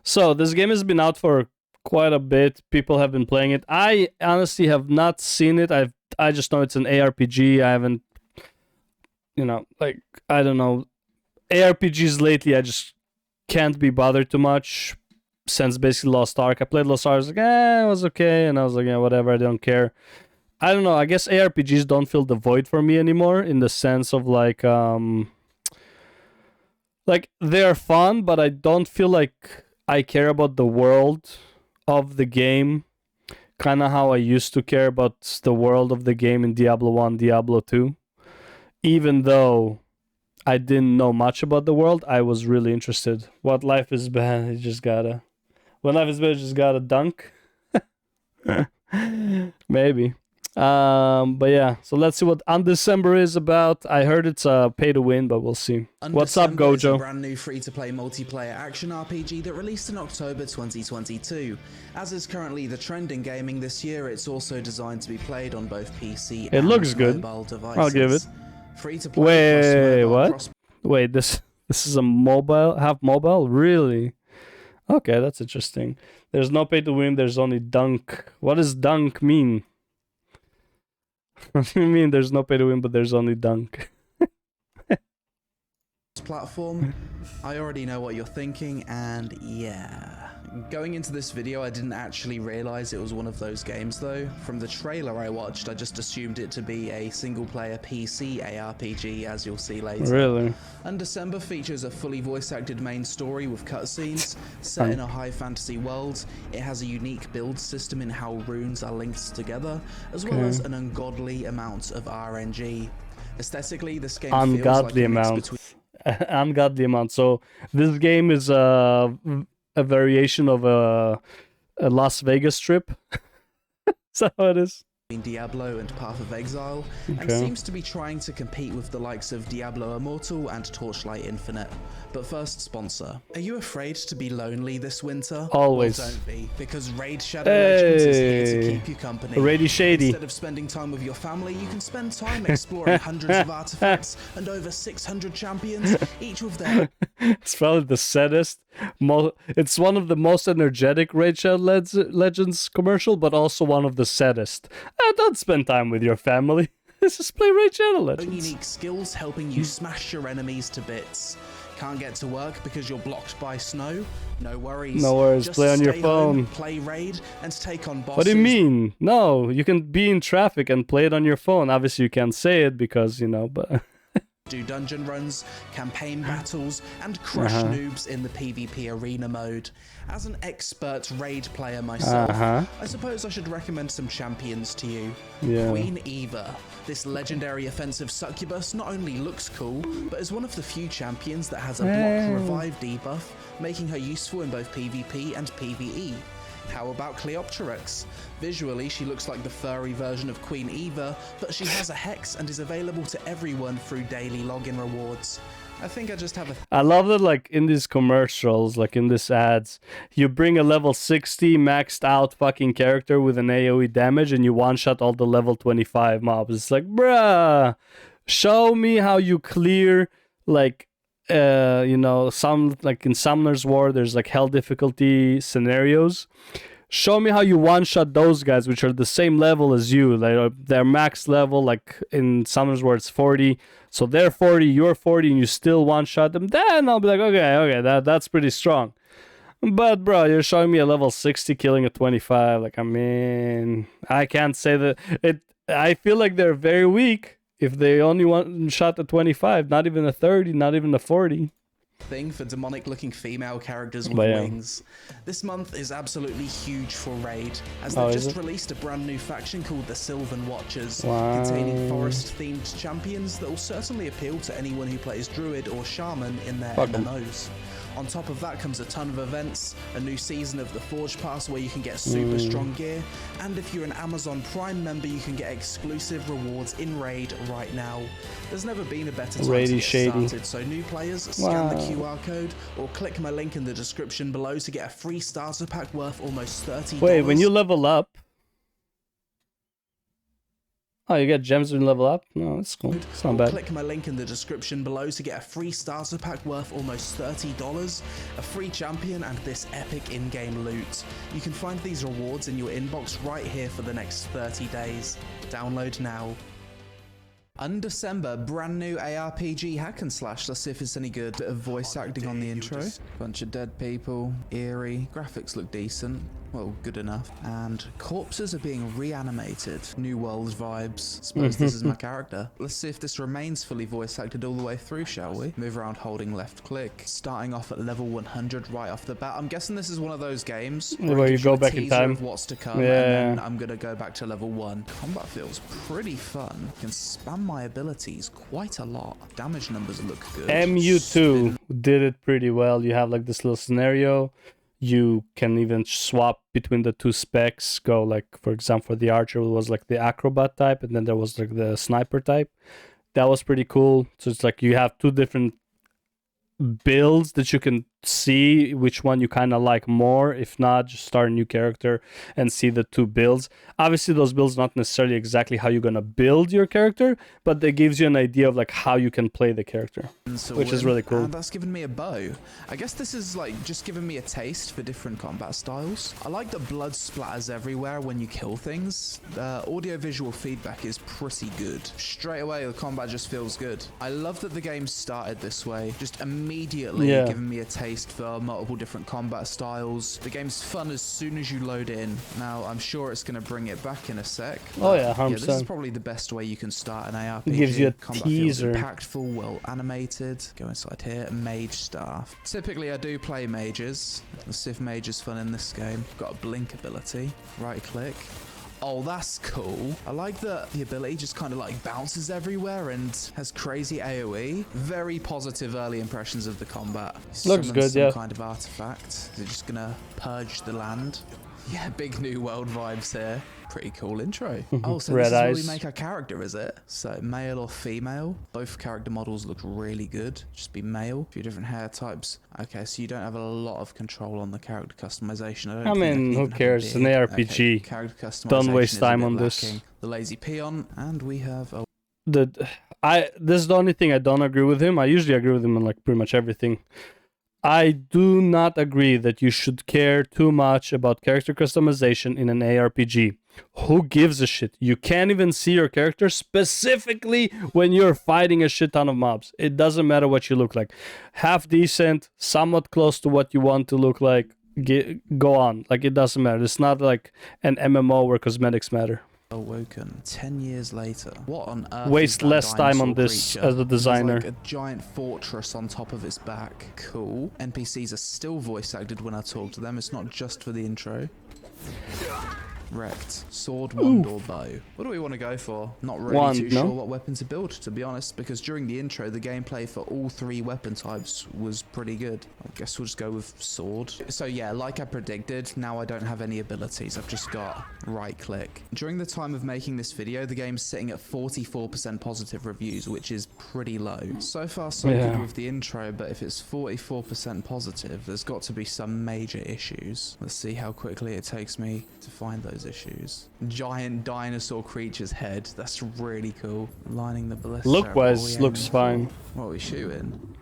So this game has been out for quite a bit. People have been playing it. I honestly have not seen it. I just know it's an ARPG. I haven't, like, I don't know. ARPGs lately, I just can't be bothered too much since basically Lost Ark. I played Lost Ark. I was like, it was okay. And I was like, yeah, whatever. I don't care. I don't know. I guess ARPGs don't fill the void for me anymore in the sense of like they're fun, but I don't feel like I care about the world of the game. Kind of how I used to care about the world of the game in Diablo 1, Diablo 2. Even though I didn't know much about the world, I was really interested. What life is bad, you just gotta... When life is bad, you just gotta dunk. Maybe. But yeah, so let's see what Undecember is about. I heard it's a pay to win, but we'll see. What's up, Undecember is a Gojo? brand new free-to-play multiplayer action RPG that released in October 2022. As is currently the trend in gaming this year, it's also designed to be played on both PC and looks good. mobile devices. I'll give it. Free-to-play. Wait, what? Wait, this is a mobile, half mobile? Really? Okay, that's interesting. There's no pay to win, there's only dunk. What does dunk mean? What do you mean there's no pay to win, but there's only dunk? Platform. I already know what you're thinking, and yeah. Going into this video, I didn't actually realize it was one of those games though. From the trailer I watched, I just assumed it to be a single-player PC ARPG, as you'll see later. Really? Undecember features a fully voice-acted main story with cutscenes, set in a high fantasy world. It has a unique build system in how runes are linked together, as well as an ungodly amount of RNG. Aesthetically, this game feels like a mix between... Ungodly amount. So this game is a variation of a Las Vegas strip. Is that how it is? Diablo and Path of Exile, and seems to be trying to compete with the likes of Diablo Immortal and Torchlight Infinite. But first, sponsor. Are you afraid to be lonely this winter? Always. Well, don't be, because Raid Shadow Legends is here to keep you company. Raidy Shady. Instead of spending time with your family, you can spend time exploring hundreds of artifacts and over 600 champions, each with their... It's probably the saddest. It's one of the most energetic Raid Shadow Legends commercial, but also one of the saddest. Don't spend time with your family. Just play Raid Shadow Legends. Unique skills helping you smash your enemies to bits. Can't get to work because you're blocked by snow? No worries. No worries. Just play on your stay phone. Home, play Raid and take on bosses. What do you mean? No, you can be in traffic and play it on your phone. Obviously, you can't say it because, but... do dungeon runs, campaign battles, and crush noobs in the PvP arena mode. As an expert Raid player myself, I suppose I should recommend some champions to you. Yeah. Queen Eva. This legendary offensive succubus not only looks cool, but is one of the few champions that has a block revive debuff, making her useful in both PvP and PvE. How about Cleopteryx? Visually, she looks like the furry version of Queen Eva, but she has a hex and is available to everyone through daily login rewards. I think I just have a... I love that, like, in these commercials, like in these ads, you bring a level 60 maxed out fucking character with an AoE damage and you one-shot all the level 25 mobs. It's like, bruh, show me how you clear, like, some, like in Summoner's War, there's like hell difficulty scenarios. Show me how you one-shot those guys, which are the same level as you. They're max level, like in Summoner's War, it's 40. So they're 40, you're 40, and you still one-shot them. Then I'll be like, okay, that's pretty strong. But, bro, you're showing me a level 60 killing a 25. Like, I mean, I can't say that. I feel like they're very weak if they only one-shot a 25, not even a 30, not even a 40. Thing for demonic looking female characters with wings. This month is absolutely huge for Raid, as they've just released a brand new faction called the Sylvan Watchers, containing forest themed champions that will certainly appeal to anyone who plays Druid or Shaman in their MMOs. On top of that comes a ton of events, a new season of the Forge Pass where you can get super strong gear, and if you're an Amazon Prime member you can get exclusive rewards in Raid right now. There's never been a better time to get started, so new players, scan the QR code or click my link in the description below to get a free starter pack worth almost $30. Wait, when you level up... Oh, you get gems when you level up? No, that's cool. It's not bad. Click my link in the description below to get a free starter pack worth almost $30, a free champion, and this epic in-game loot. You can find these rewards in your inbox right here for the next 30 days. Download now. Undecember, brand new ARPG hack and slash. Let's see if it's any good. Bit of voice acting on the intro. Bunch of dead people, eerie. Graphics look decent. Well, good enough. And corpses are being reanimated. New World vibes. Suppose this is my character. Let's see if this remains fully voice acted all the way through, shall we? Move around holding left click. Starting off at level 100 right off the bat. I'm guessing this is one of those games where you go back in time. Of what's to come, and then I'm gonna go back to level 1. Combat feels pretty fun. I can spam my abilities quite a lot. Damage numbers look good. MU2 did it pretty well. You have like this little scenario. You can even swap between the two specs. Go like, for example, for the archer, it was like the acrobat type, and then there was like the sniper type. That was pretty cool. So it's like you have two different builds that you can see which one you kind of like more. If not, just start a new character and see the two builds. Obviously those builds not necessarily exactly how you're gonna build your character, but it gives you an idea of like how you can play the character, which is really cool. That's given me a bow. I guess this is like just giving me a taste for different combat styles. I like that blood splatters everywhere when you kill things. The audio visual feedback is pretty good. Straight away the combat just feels good. I love that the game started this way, just immediately giving me a taste for multiple different combat styles. The game's fun as soon as you load in. Now, I'm sure it's going to bring it back in a sec. Oh yeah, 100%. This is probably the best way you can start an ARPG. It gives you a combat teaser. Feels impactful, well animated. Go inside here, mage staff. Typically, I do play mages. Let's see if mage is fun in this game. Got a blink ability. Right click. Oh, that's cool. I like that the ability just kind of like bounces everywhere and has crazy AoE. Very positive early impressions of the combat. Looks good, some kind of artifact. Is it just gonna purge the land? Yeah, big new world vibes here. Pretty cool intro. Oh, so this is where we make our character, is it? So male or female? Both character models look really good. Just be male. A few different hair types. Okay, so you don't have a lot of control on the character customization. I mean, who cares? It's an ARPG. Okay, character customization. Don't waste time on this. TheLazyPeon, and we have a... This is the only thing I don't agree with him. I usually agree with him on like pretty much everything. I do not agree that you should care too much about character customization in an ARPG. Who gives a shit? You can't even see your character specifically when you're fighting a shit ton of mobs. It doesn't matter what you look like. Half decent, somewhat close to what you want to look like. Go on. Like, it doesn't matter. It's not like an MMO where cosmetics matter. Awoken 10 years later. What on earth? Waste less time on this as a designer. Like a giant fortress on top of its back. Cool. NPCs are still voice acted when I talk to them. It's not just for the intro. Wrecked. Sword, wand, or bow. What do we want to go for? Not really too sure what weapon to build, to be honest, because during the intro, the gameplay for all three weapon types was pretty good. I guess we'll just go with sword. So yeah, like I predicted, now I don't have any abilities. I've just got right click. During the time of making this video, the game's sitting at 44% positive reviews, which is pretty low. So far, so good with the intro, but if it's 44% positive, there's got to be some major issues. Let's see how quickly it takes me to find those issues. Giant dinosaur creature's head. That's really cool. Lining the ballista. Look-wise, looks fine. What are we shooting?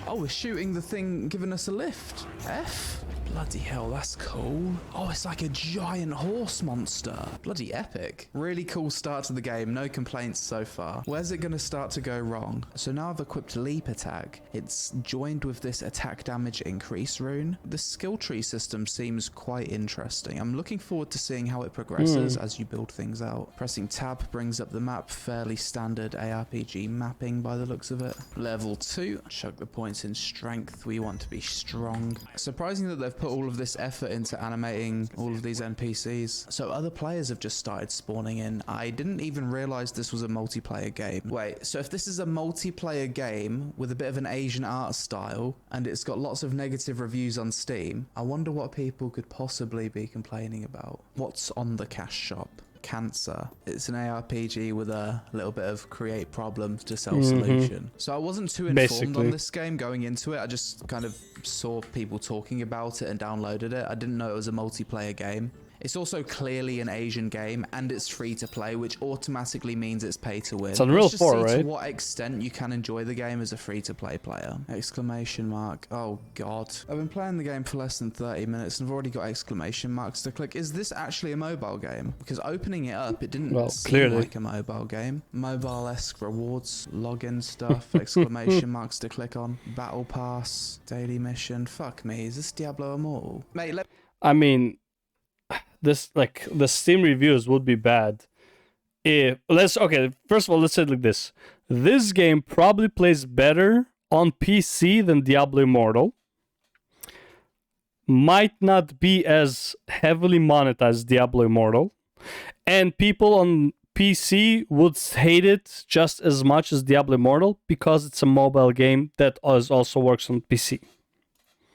Oh, we're shooting the thing giving us a lift. F? Bloody hell, that's cool. Oh, it's like a giant horse monster. Bloody epic. Really cool start to the game. No complaints so far. Where's it going to start to go wrong? So now I've equipped leap attack. It's joined with this attack damage increase rune. The skill tree system seems quite interesting. I'm looking forward to seeing how it progresses as you build things out. Pressing tab brings up the map. Fairly standard ARPG mapping by the looks of it. Level 2. Chug the points in strength. We want to be strong. Surprising that they've put all of this effort into animating all of these NPCs. So other players have just started spawning in. I didn't even realize this was a multiplayer game. Wait, so if this is a multiplayer game with a bit of an Asian art style and it's got lots of negative reviews on Steam, I wonder what people could possibly be complaining about. What's on the cash shop? Cancer. It's an ARPG with a little bit of create problems to sell solution. So I wasn't too informed on this game going into it. I just kind of saw people talking about it and downloaded it. I didn't know it was a multiplayer game. It's also clearly an Asian game, and it's free to play, which automatically means it's pay to win. It's Unreal 4, right? right? To what extent you can enjoy the game as a free to play player. Exclamation mark. Oh god. I've been playing the game for less than 30 minutes and I've already got exclamation marks to click. Is this actually a mobile game? Because opening it up, it didn't seem like a mobile game. Mobile-esque rewards, login stuff, exclamation marks to click on, battle pass, daily mission. Fuck me, is this Diablo Immortal? Mate, I mean, this, like, the Steam reviews would be bad if first of all, let's say it like this. This game probably plays better on PC than Diablo Immortal. Might not be as heavily monetized as Diablo Immortal, and people on PC would hate it just as much as Diablo Immortal because it's a mobile game that also works on PC.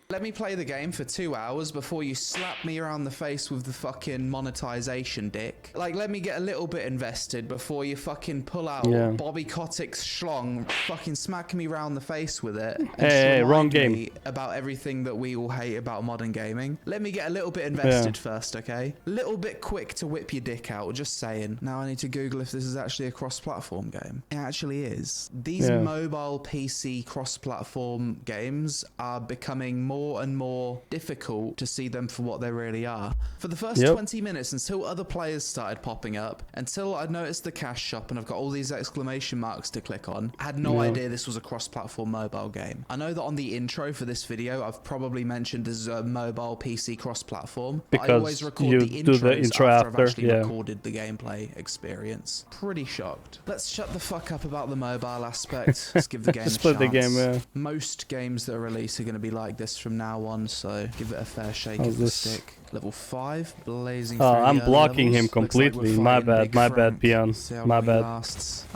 Let me play the game for 2 hours before you slap me around the face with the fucking monetization dick. Like, let me get a little bit invested before you fucking pull out Bobby Kotick's schlong, fucking smack me around the face with it. And hey, wrong game. About everything that we all hate about modern gaming. Let me get a little bit invested first, okay? Little bit quick to whip your dick out, just saying. Now I need to Google if this is actually a cross-platform game. It actually is. These mobile PC cross-platform games are becoming more and more difficult to see them for what they really are. For the first 20 minutes, until other players started popping up, until I noticed the cash shop and I've got all these exclamation marks to click on, I had no idea this was a cross-platform mobile game. I know that on the intro for this video, I've probably mentioned this is a mobile PC cross-platform, but I always record the intros after I've actually recorded the gameplay experience. Pretty shocked. Let's shut the fuck up about the mobile aspect. Let's give the game a chance. The game, Most games that are released are going to be like this from now on, so give it a fair shake of the stick. Level 5, blazing through I'm blocking levels. him completely. Like my bad, Peon. My bad.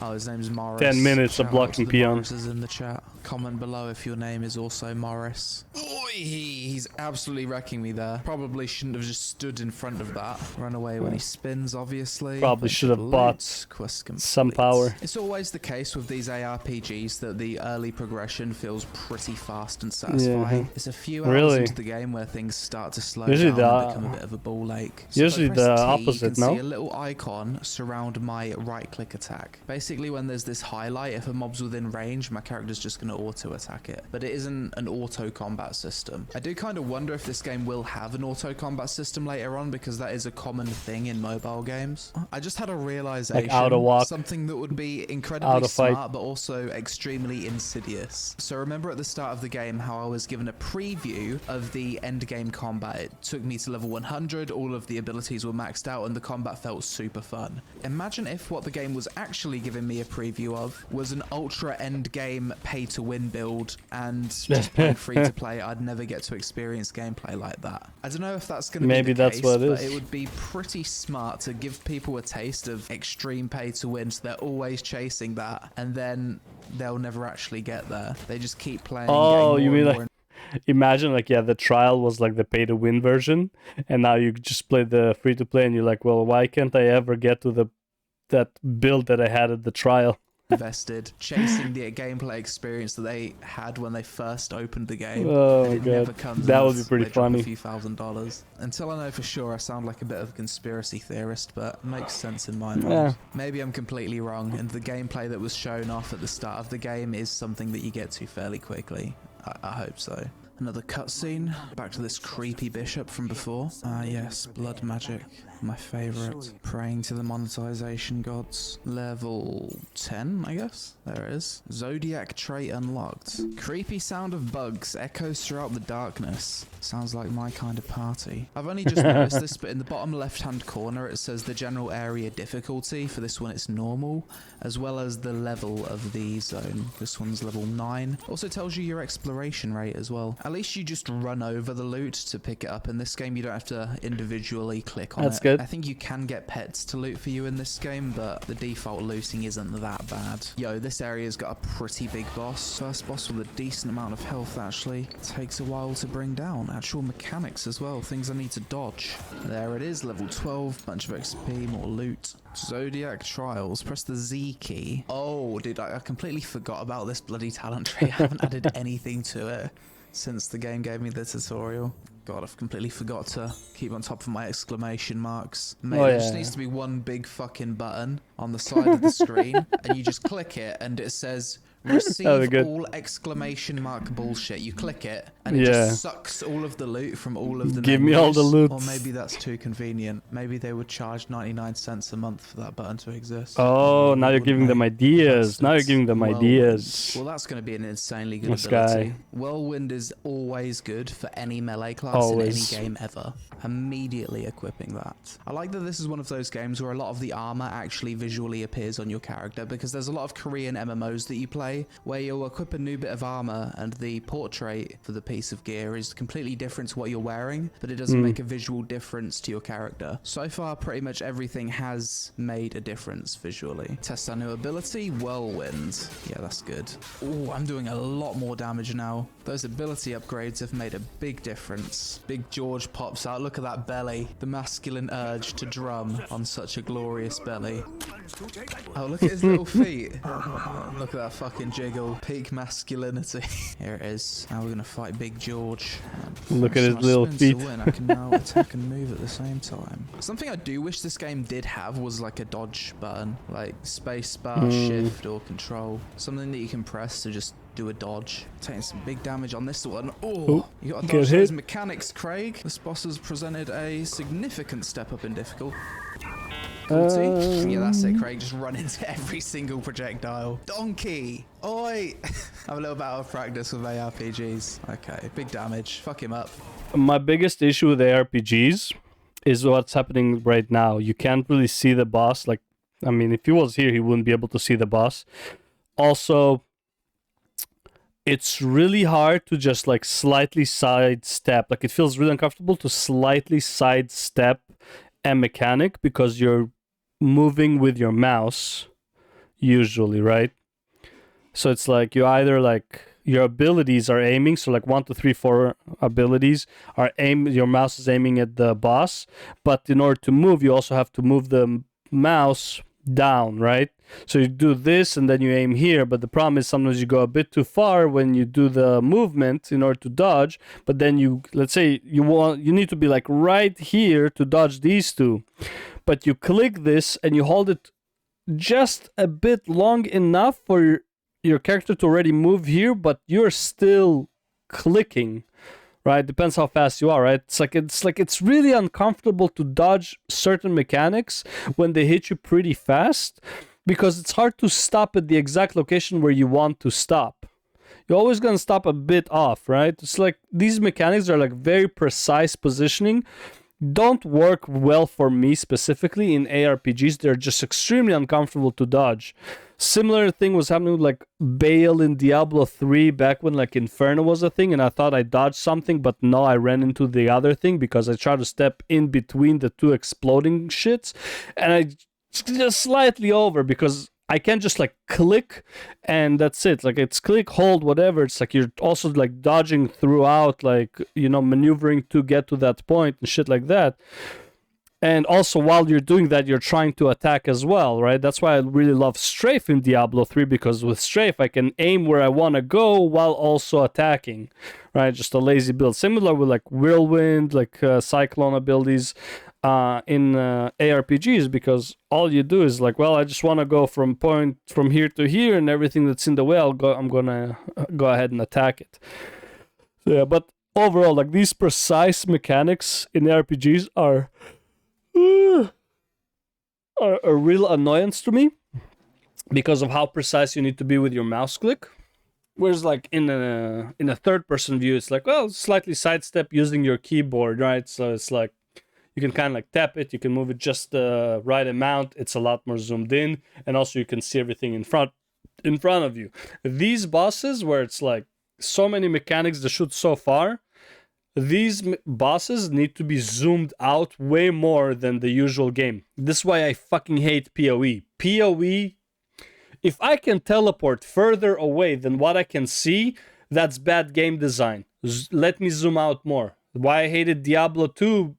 Oh, his name's Morris. 10 minutes of blocking Peon. Morris is in the chat. Comment below if your name is also Morris. Oi, he's absolutely wrecking me there. Probably shouldn't have just stood in front of that. Run away when he spins, obviously. Probably should have bought some power. It's always the case with these ARPGs that the early progression feels pretty fast and satisfying. It's a few hours into the game where things start to slow down and become a bit of a ball ache. So usually the opposite, you can see a little icon surround my right-click attack. Basically, when there's this highlight, if a mob's within range, my character's just going to auto-attack it. But it isn't an auto-combat system. I do kind of wonder if this game will have an auto-combat system later on, because that is a common thing in mobile games. I just had a realization. Like auto walk. Something that would be incredibly smart, but also extremely insidious. So remember at the start of the game how I was given a preview of the end game combat. It took me to level 100, all of the abilities were maxed out, and the combat felt super fun. Imagine if what the game was actually giving me a preview of was an ultra end game pay to win build, and just playing free to play, I'd never get to experience gameplay like that. I don't know if that's going to be the case, but it would be pretty smart to give people a taste of extreme pay to win, so they're always chasing that, and then they'll never actually get there. They just keep playing. Oh, you mean like, imagine like, the trial was like the pay to win version, and now you just play the free to play, and you're like, well, why can't I ever get to that build that I had at the trial? Invested chasing the gameplay experience that they had when they first opened the game. Oh and it god, never comes that would be pretty funny. A few $1,000s. Until I know for sure, I sound like a bit of a conspiracy theorist, but it makes sense in my mind. Maybe I'm completely wrong, and the gameplay that was shown off at the start of the game is something that you get to fairly quickly. I hope so. Another cutscene. Back to this creepy bishop from before. Yes, blood magic. My favorite. Praying to the monetization gods. Level 10, I guess? There it is. Zodiac trait unlocked. Creepy sound of bugs echoes throughout the darkness. Sounds like my kind of party. I've only just noticed this, but in the bottom left-hand corner it says the general area difficulty. For this one it's normal, as well as the level of the zone. This one's level 9. Also tells you your exploration rate as well. At least you just run over the loot to pick it up. In this game you don't have to individually click on it. That's good. I think you can get pets to loot for you in this game, but the default looting isn't that bad. Yo, this area's got a pretty big boss. First boss with a decent amount of health, actually. Takes a while to bring down. Actual mechanics as well, things I need to dodge. There it is, level 12, bunch of XP, more loot. Zodiac Trials, press the Z key. Oh, dude, I completely forgot about this bloody talent tree. I haven't added anything to it since the game gave me the tutorial. God, I've completely forgot to keep on top of my exclamation marks. Mate, there just needs to be one big fucking button on the side of the screen, and you just click it, and it says, receive all exclamation mark bullshit. You click it, and it just sucks all of the loot from all of the Give me all the loot. Or maybe that's too convenient. Maybe they would charge 99 cents a month for that button to exist. Oh, now you're giving them ideas. Now you're giving them ideas. Well, that's going to be an insanely good ability. Whirlwind is always good for any melee class in any game ever. Immediately equipping that. I like that this is one of those games where a lot of the armor actually visually appears on your character, because there's a lot of Korean MMOs that you play where you'll equip a new bit of armor and the portrait for the piece of gear is completely different to what you're wearing, but it doesn't make a visual difference to your character. So far, pretty much everything has made a difference visually. Test our new ability, Whirlwind. Yeah, that's good. Oh, I'm doing a lot more damage now. Those ability upgrades have made a big difference. Big George pops out. Look at that belly. The masculine urge to drum on such a glorious belly. Oh, look at his little feet. Look at that fucking jiggle. Peak masculinity. Here it is. Now we're gonna fight Big George. Look at his little feet. I can now attack and move at the same time. Something I do wish this game did have was like a dodge button, like space bar, shift, or control. Something that you can press to just do a dodge. Taking some big damage on this one. Oh, you got to dodge those mechanics, Craig. This boss has presented a significant step up in difficulty. Yeah, that's it, Craig. Just run into every single projectile. Donkey! Oi! I'm a little bit out of practice with ARPGs. Okay, big damage. Fuck him up. My biggest issue with ARPGs is what's happening right now. You can't really see the boss. Like, I mean, if he was here, he wouldn't be able to see the boss. Also, it's really hard to just like slightly sidestep. Like, it feels really uncomfortable to slightly sidestep a mechanic because you're moving with your mouse usually, right? So it's like you either like your abilities are aiming, so like 1, 2, 3, 4 abilities are your mouse is aiming at the boss, but in order to move you also have to move the mouse down, right? So you do this and then you aim here, but the problem is sometimes you go a bit too far when you do the movement in order to dodge, but then you, let's say you need to be like right here to dodge these two, but you click this and you hold it just a bit long enough for your character to already move here, but you're still clicking, right? Depends how fast you are, right? It's really uncomfortable to dodge certain mechanics when they hit you pretty fast, because it's hard to stop at the exact location where you want to stop. You're always going to stop a bit off, right? It's like these mechanics are like very precise positioning. Don't work well for me specifically in ARPGs. They're just extremely uncomfortable to dodge. Similar thing was happening with like Bale in Diablo 3 back when like Inferno was a thing, and I thought I dodged something, but no, I ran into the other thing because I tried to step in between the two exploding shits, and I just slightly over because I can't just like click and that's it. Like it's click, hold, whatever. It's like you're also like dodging throughout, like, you know, maneuvering to get to that point and shit like that. And also while you're doing that, you're trying to attack as well, right? That's why I really love Strafe in Diablo 3, because with Strafe, I can aim where I want to go while also attacking, right? Just a lazy build. Similar with like Whirlwind, like Cyclone abilities in ARPGs, because all you do is like, well, I just want to go from here to here, and everything that's in the way, I'm gonna go ahead and attack it. So, yeah, but overall, like these precise mechanics in RPGs are a real annoyance to me because of how precise you need to be with your mouse click. Whereas like in a third person view, it's like, well, slightly sidestep using your keyboard, right? So it's like you can kind of like tap it, you can move it just the right amount. It's a lot more zoomed in, and also you can see everything in front of you. These bosses where it's like so many mechanics that shoot so far, these bosses need to be zoomed out way more than the usual game. This is why I fucking hate PoE. PoE, if I can teleport further away than what I can see, that's bad game design. Let me zoom out more. Why I hated Diablo 2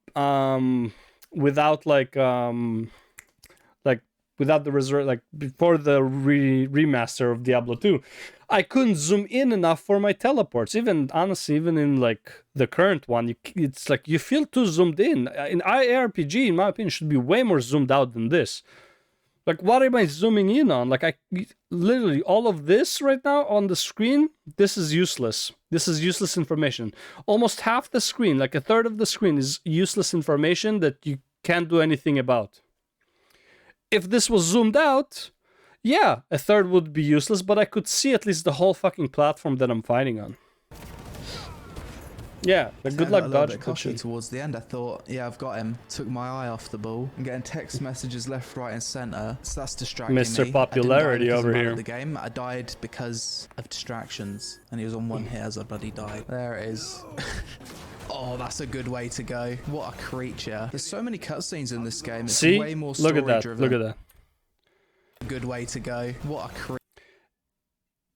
without without the reserve, like before the remaster of Diablo 2. I couldn't zoom in enough for my teleports. Even honestly, even in like the current one, it's like you feel too zoomed in. In IRPG, in my opinion, should be way more zoomed out than this. Like, what am I zooming in on? Like, I literally all of this right now on the screen. This is useless. This is useless information. Almost half the screen, like a third of the screen, is useless information that you can't do anything about. If this was zoomed out, yeah, a third would be useless, but I could see at least the whole fucking platform that I'm fighting on. Yeah, but good luck dodging. Cocky towards the end, I thought, yeah, I've got him. Took my eye off the ball. I'm getting text messages left, right, and center. So that's distracting me. Mr. Popularity over here. The game, I died because of distractions, and he was on one hit as I bloody died. There it is. Oh, that's a good way to go. What a creature. There's so many cutscenes in this game. It's way more story driven. Look at that. Good way to go. What a creature.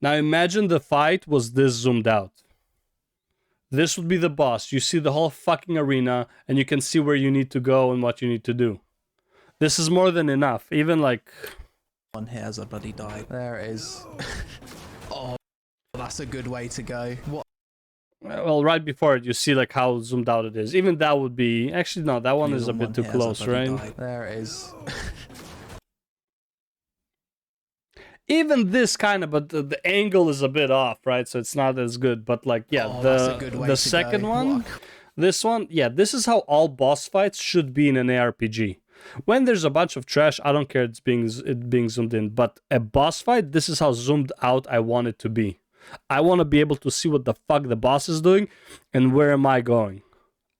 Now imagine the fight was this zoomed out. This would be the boss. You see the whole fucking arena, and you can see where you need to go and what you need to do. This is more than enough. Even like... One hit as I bloody died. There it is. Oh, that's a good way to go. What? Well, right before it, you see like how zoomed out it is. Even that would be... Actually, no, that one is a bit too close, right? There it is. Even this kind of, but the angle is a bit off, right? So it's not as good. But like, yeah, the second one, this one, yeah, this is how all boss fights should be in an ARPG. When there's a bunch of trash, I don't care it being zoomed in. But a boss fight, this is how zoomed out I want it to be. I want to be able to see what the fuck the boss is doing and where am I going.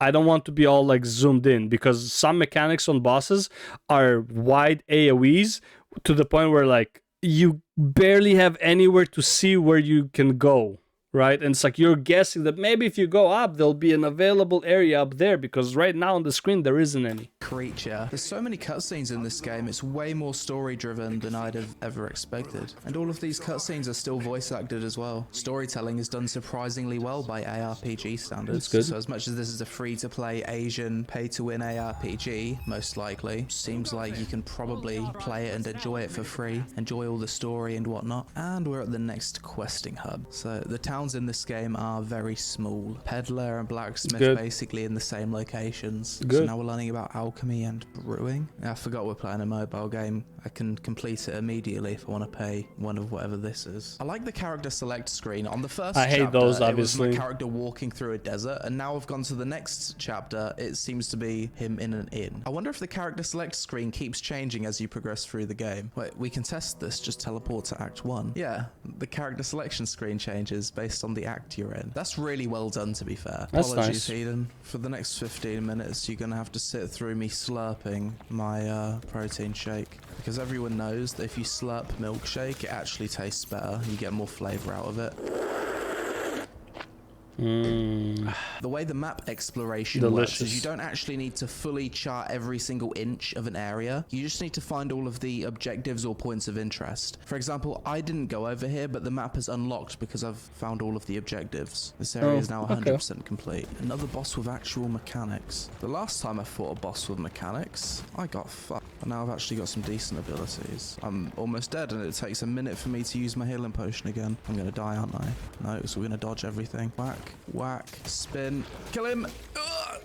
I don't want to be all like zoomed in, because some mechanics on bosses are wide AoEs to the point where like you barely have anywhere to see where you can go, right? And it's like you're guessing that maybe if you go up, there'll be an available area up there, because right now on the screen there isn't any. Creature. There's so many cutscenes in this game. It's way more story driven than I'd have ever expected. And all of these cutscenes are still voice acted as well. Storytelling is done surprisingly well by ARPG standards. Good. So as much as this is a free-to-play Asian pay-to-win ARPG, most likely, seems like you can probably play it and enjoy it for free, enjoy all the story and whatnot. And we're at the next questing hub. So the towns in this game are very small. Peddler and blacksmith basically in the same locations. So now we're learning about alchemy and brewing. I forgot we're playing a mobile game. I can complete it immediately if I want to pay one of whatever this is. I like the character select screen. On the first chapter, hate those, obviously. It was my character walking through a desert, and now I've gone to the next chapter, it seems to be him in an inn. I wonder if the character select screen keeps changing as you progress through the game. Wait, we can test this. Just teleport to Act 1. Yeah, the character selection screen changes based on the act you're in. That's really well done, to be fair. That's Apologies, nice. Eden. For the next 15 minutes, you're going to have to sit through me slurping my protein shake. Because everyone knows that if you slurp milkshake, it actually tastes better. You get more flavor out of it. The way the map exploration works is you don't actually need to fully chart every single inch of an area. You just need to find all of the objectives or points of interest. For example, I didn't go over here, but the map is unlocked because I've found all of the objectives. This area is now 100% complete. Another boss with actual mechanics. The last time I fought a boss with mechanics, I got fucked. But now I've actually got some decent abilities. I'm almost dead, and it takes a minute for me to use my healing potion again. I'm gonna die, aren't I? No, so we're gonna dodge everything. Whack. Whack, spin, kill him. Ugh.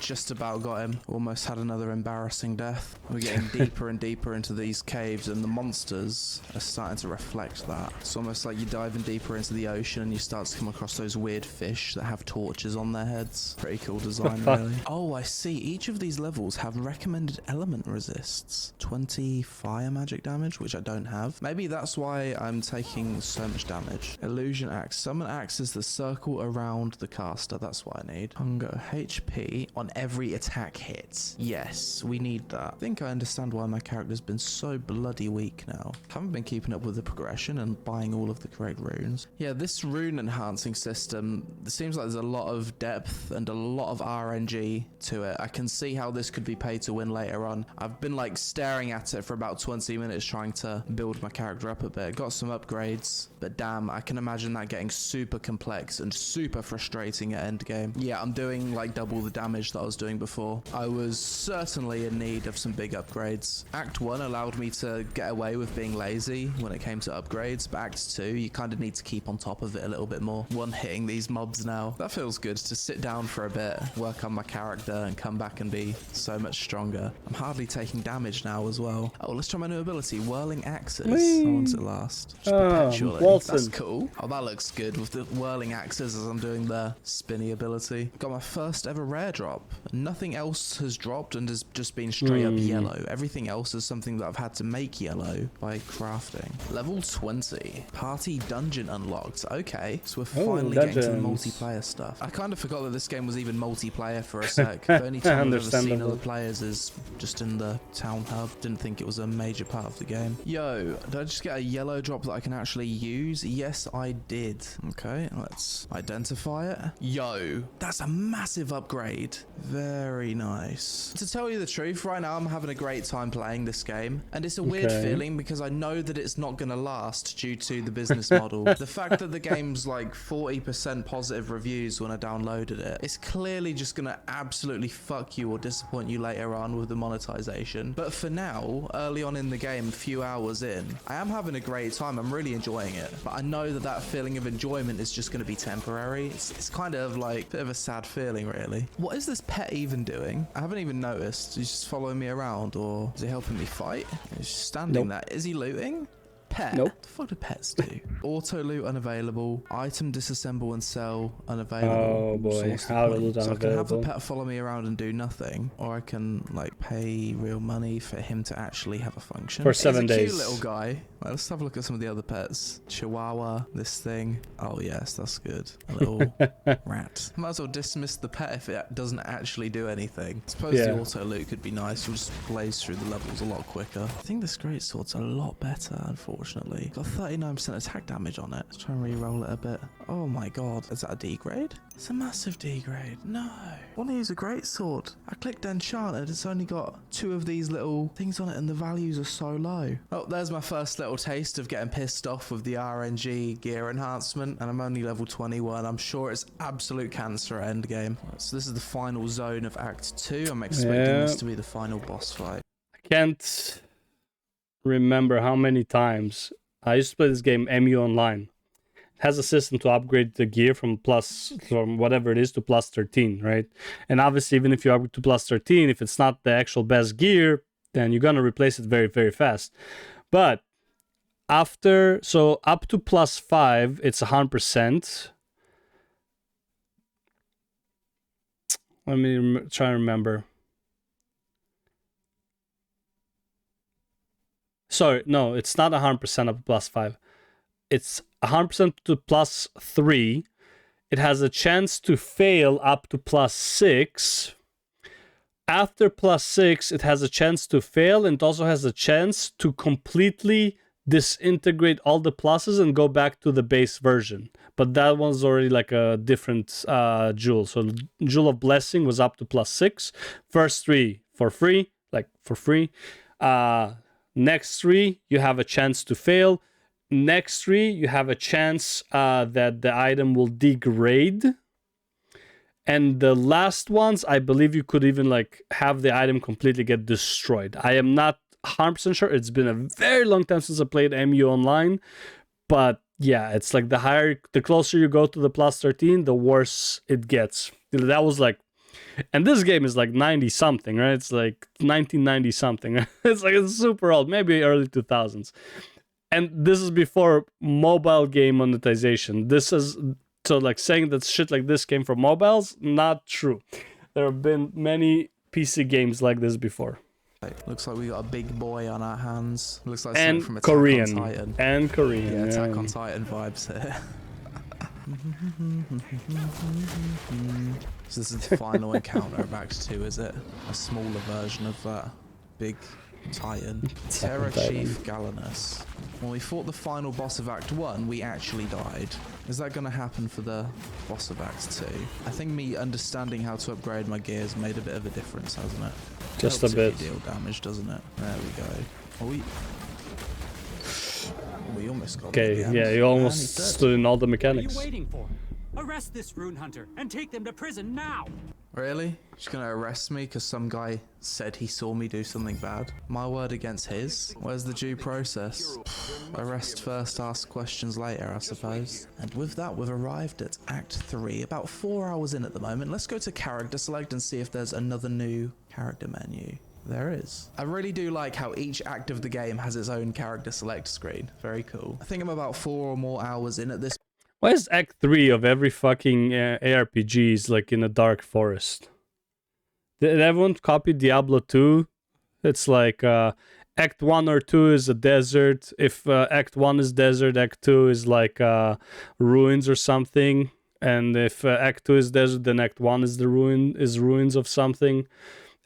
Just about got him. Almost had another embarrassing death. We're getting deeper and deeper into these caves, and the monsters are starting to reflect that. It's almost like you're diving deeper into the ocean and you start to come across those weird fish that have torches on their heads. Pretty cool design, really. Oh, I see. Each of these levels have recommended element resists. 20 fire magic damage, which I don't have. Maybe that's why I'm taking so much damage. Illusion axe. Summon axe is the circle around the caster. That's what I need. Hunger. HP on every attack hit. Yes, we need that. I think I understand why my character's been so bloody weak now. Haven't been keeping up with the progression and buying all of the correct runes. Yeah, this rune enhancing system, it seems like there's a lot of depth and a lot of RNG to it. I can see how this could be paid to win later on. I've been like staring at it for about 20 minutes trying to build my character up a bit. Got some upgrades, but damn, I can imagine that getting super complex and super frustrating at endgame. Yeah, I'm doing like double the damage that I was doing before. I was certainly in need of some big upgrades. Act 1 allowed me to get away with being lazy when it came to upgrades, but Act 2, you kind of need to keep on top of it a little bit more. One-hitting these mobs now. That feels good to sit down for a bit, work on my character, and come back and be so much stronger. I'm hardly taking damage now as well. Oh, let's try my new ability, Whirling Axes. How long does it last? Just perpetually. That's cool. Oh, that looks good with the Whirling Axes as I'm doing the spinny ability. Got my first ever rare drop. Nothing else has dropped and has just been straight up yellow. Everything else is something that I've had to make yellow by crafting. Level 20. Party dungeon unlocked. Okay, so we're finally getting to the multiplayer stuff. I kind of forgot that this game was even multiplayer for a sec. The only time I've ever seen other players is just in the town hub. Didn't think it was a major part of the game. Yo, did I just get a yellow drop that I can actually use? Yes, I did. Okay, let's identify it. Yo, that's a massive upgrade. Very nice. To tell you the truth, right now I'm having a great time playing this game, and it's a weird feeling because I know that it's not going to last due to the business model. The fact that the game's like 40% positive reviews when I downloaded it, it's clearly just going to absolutely fuck you or disappoint you later on with the monetization. But for now, early on in the game, a few hours in, I am having a great time. I'm really enjoying it, but I know that that feeling of enjoyment is just going to be temporary. It's kind of like a bit of a sad feeling, really. What is this pet even doing? I haven't even noticed. He's just following me around, or is he helping me fight? He's just standing there. Is he looting? Pet? Nope. What the fuck do pets do? Auto loot unavailable. Item disassemble and sell unavailable. Oh boy, how to loot unavailable. So I can have the pet follow me around and do nothing, or I can like pay real money for him to actually have a function. For 7 days. He's a cute little guy. Right, let's have a look at some of the other pets. Chihuahua, this thing. Oh yes, that's good. A little rat. Might as well dismiss the pet if it doesn't actually do anything. I suppose the auto loot could be nice. You'll just blaze through the levels a lot quicker. I think this greatsword's a lot better, unfortunately. Got 39% attack damage on it. Let's try and re-roll it a bit. Oh my god. Is that a D grade? It's a massive D grade. No. I want to use a greatsword. I clicked enchanted. It's only got 2 of these little things on it and the values are so low. Oh, there's my first little taste of getting pissed off with the RNG gear enhancement. And I'm only level 21. I'm sure it's absolute cancer at endgame. So this is the final zone of Act 2. I'm expecting this to be the final boss fight. I can't remember how many times I used to play this game MU Online. It has a system to upgrade the gear from whatever it is to plus 13, right? And obviously, even if you upgrade to plus 13, if it's not the actual best gear, then you're gonna replace it very, very fast. But after, so up to plus 5, it's 100%. Let me try and remember. Sorry, no, it's not 100% up to plus 5. It's 100% to plus 3. It has a chance to fail up to plus 6. After plus 6, it has a chance to fail, and it also has a chance to completely disintegrate all the pluses and go back to the base version. But that one's already like a different jewel. So Jewel of Blessing was up to plus 6. First 3 for free, like for free. Next 3, you have a chance to fail. Next 3, you have a chance that the item will degrade. And the last ones, I believe you could even like have the item completely get destroyed. I am not 100% sure. It's been a very long time since I played MU Online. But yeah, it's like the closer you go to the plus 13, the worse it gets. That was like, and this game is like 90 something, right? It's like 1990 something. It's super old, maybe early 2000s. And this is before mobile game monetization. This is, so like saying that shit like this came from mobiles, not true. There have been many PC games like this before. Looks like we got a big boy on our hands. Looks like and something from Attack Korean. on Titan. And Korean. Yeah, Attack on Titan vibes here. So this is the final encounter of Act 2, is it? A smaller version of that big Titan. Terror Chief Galenus. When we fought the final boss of Act 1, we actually died. Is that going to happen for the boss of Act 2? I think me understanding how to upgrade my gears made a bit of a difference, hasn't it? Just a bit. Deal damage, doesn't it? There we go. Oh, we almost got okay, yeah, you almost stood in all the mechanics. What are you waiting for? Arrest this rune hunter and take them to prison now. Really? She's gonna arrest me because some guy said he saw me do something bad? My word against his? Where's the due process? Arrest first, ask questions later, I suppose. And with that, we've arrived at Act 3. About 4 hours in at the moment. Let's go to Character Select and see if there's another new character menu. There is. I really do like how each act of the game has its own character select screen. Very cool. I think I'm about 4 or more hours in at this. Why is Act 3 of every fucking ARPGs like in a dark forest? Did everyone copy Diablo 2? It's like Act 1 or 2 is a desert. If Act 1 is desert, Act 2 is like ruins or something. And if Act 2 is desert, then Act 1 is ruins of something.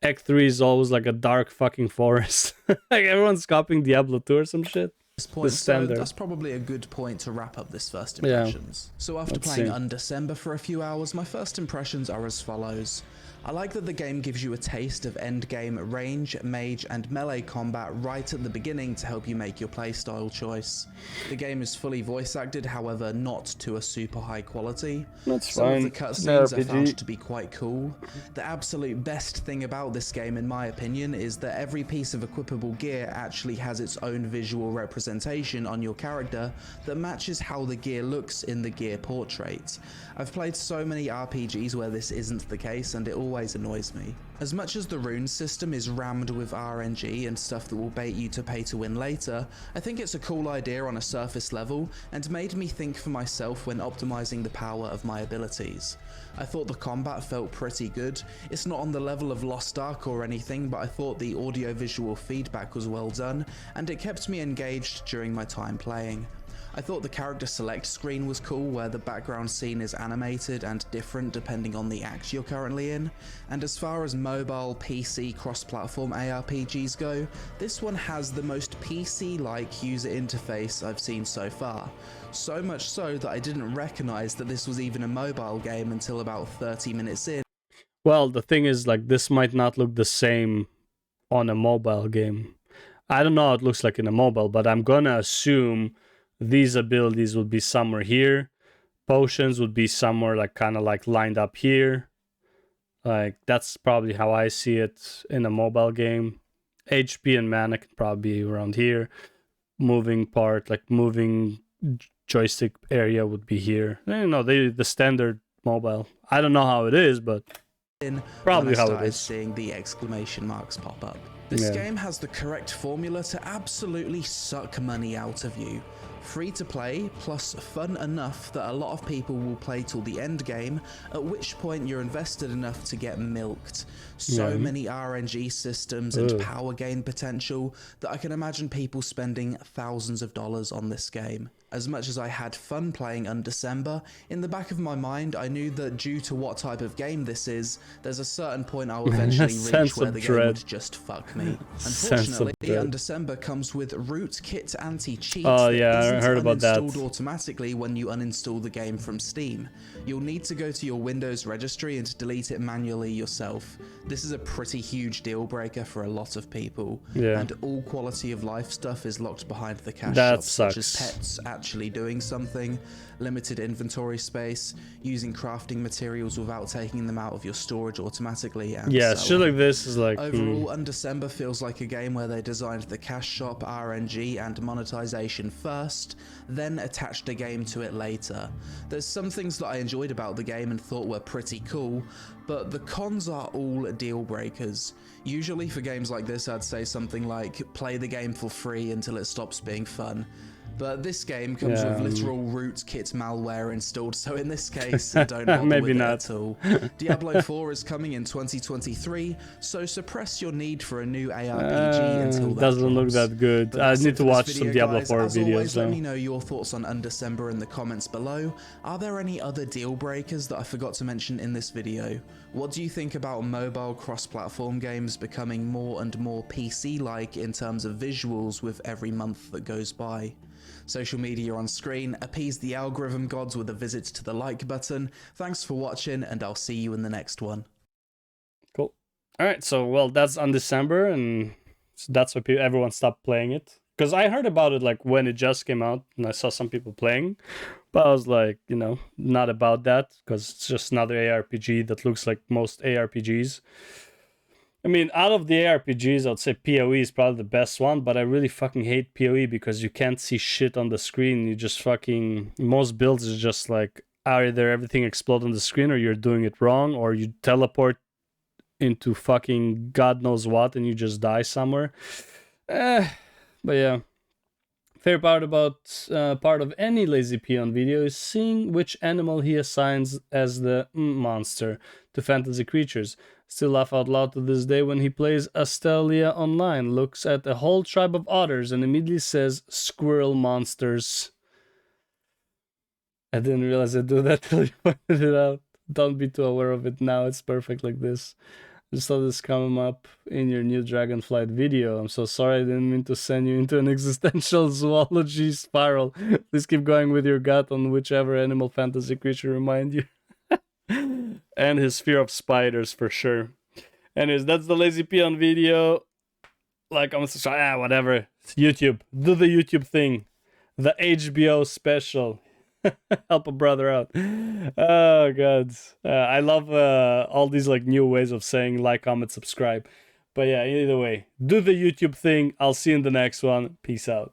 Act 3 is always like a dark fucking forest. Like everyone's copying Diablo 2 or some shit. Point, so that's probably a good point to wrap up this first impressions. Yeah. So after playing Undecember for a few hours, my first impressions are as follows. I like that the game gives you a taste of endgame range, mage, and melee combat right at the beginning to help you make your playstyle choice. The game is fully voice acted, however not to a super high quality. That's Some fine. of the cutscenes are found to be quite cool. The absolute best thing about this game, in my opinion, is that every piece of equipable gear actually has its own visual representation on your character that matches how the gear looks in the gear portrait. I've played so many RPGs where this isn't the case, and it always annoys me. As much as the rune system is rammed with RNG and stuff that will bait you to pay to win later, I think it's a cool idea on a surface level and made me think for myself when optimizing the power of my abilities. I thought the combat felt pretty good. It's not on the level of Lost Ark or anything, but I thought the audio-visual feedback was well done and it kept me engaged during my time playing. I thought the character select screen was cool, where the background scene is animated and different depending on the act you're currently in. And as far as mobile, PC, cross-platform ARPGs go, this one has the most PC-like user interface I've seen so far. So much so that I didn't recognize that this was even a mobile game until about 30 minutes in. Well, the thing is, like, this might not look the same on a mobile game. I don't know how it looks like in a mobile, but I'm gonna assume these abilities would be somewhere here. Potions would be somewhere like kind of like lined up here. Like that's probably how I see it in a mobile game. HP and mana can probably be around here. Moving part, like moving joystick area would be here. You know, the standard mobile. I don't know how it is, but probably how it is. Seeing the exclamation marks pop up. This game has the correct formula to absolutely suck money out of you. Free to play, plus fun enough that a lot of people will play till the end game, at which point you're invested enough to get milked. So many RNG systems and power gain potential that I can imagine people spending thousands of dollars on this game. As much as I had fun playing Undecember, in the back of my mind I knew that due to what type of game this is, there's a certain point I'll eventually reach where the game would just fuck me. Unfortunately, Undecember comes with rootkit anti-cheat that I heard about that. Installed automatically when you uninstall the game from Steam. You'll need to go to your Windows registry and delete it manually yourself. This is a pretty huge deal breaker for a lot of people, and all quality of life stuff is locked behind the cash shop, such as pets actually doing something, limited inventory space, using crafting materials without taking them out of your storage automatically, and shit like this is like overall Undecember feels like a game where they designed the cash shop, RNG and monetization first, then attached a game to it later. There's some things that I enjoyed about the game and thought were pretty cool, but the cons are all deal breakers. Usually for games like this I'd say something like play the game for free until it stops being fun. But this game comes with literal rootkit malware installed, so in this case, don't bother with it at all. Diablo 4 is coming in 2023, so suppress your need for a new ARPG until that doesn't look that good. I need to watch some Diablo 4 as videos. Always, let me know your thoughts on Undecember in the comments below. Are there any other deal breakers that I forgot to mention in this video? What do you think about mobile cross-platform games becoming more and more PC-like in terms of visuals with every month that goes by? Social media on screen, appease the algorithm gods with a visit to the like button. Thanks for watching, and I'll see you in the next one. Cool. Alright, so, well, that's Undecember, and that's why everyone stopped playing it. Because I heard about it like when it just came out, and I saw some people playing, but I was like, you know, not about that, because it's just another ARPG that looks like most ARPGs. I mean, out of the ARPGs, I'd say PoE is probably the best one, but I really fucking hate PoE because you can't see shit on the screen. You just fucking... Most builds is just like, either everything explode on the screen or you're doing it wrong, or you teleport into fucking God knows what and you just die somewhere. But yeah. Favorite part about part of any LazyPeon video is seeing which animal he assigns as the monster to fantasy creatures. Still laugh out loud to this day when he plays Astelia online, looks at a whole tribe of otters and immediately says squirrel monsters. I didn't realize I do that till you pointed it out. Don't be too aware of it now, it's perfect like this. Just saw this come up in your new Dragonflight video. I'm so sorry, I didn't mean to send you into an existential zoology spiral. Please keep going with your gut on whichever animal fantasy creature remind you. And his fear of spiders for sure. Anyways, that's the LazyPeon video. Like, I'm sorry, whatever. It's YouTube. Do the YouTube thing. The HBO special. Help a brother out. Oh god, I love all these like new ways of saying like, comment, subscribe. But yeah, either way, do the YouTube thing. I'll see you in the next one. Peace out.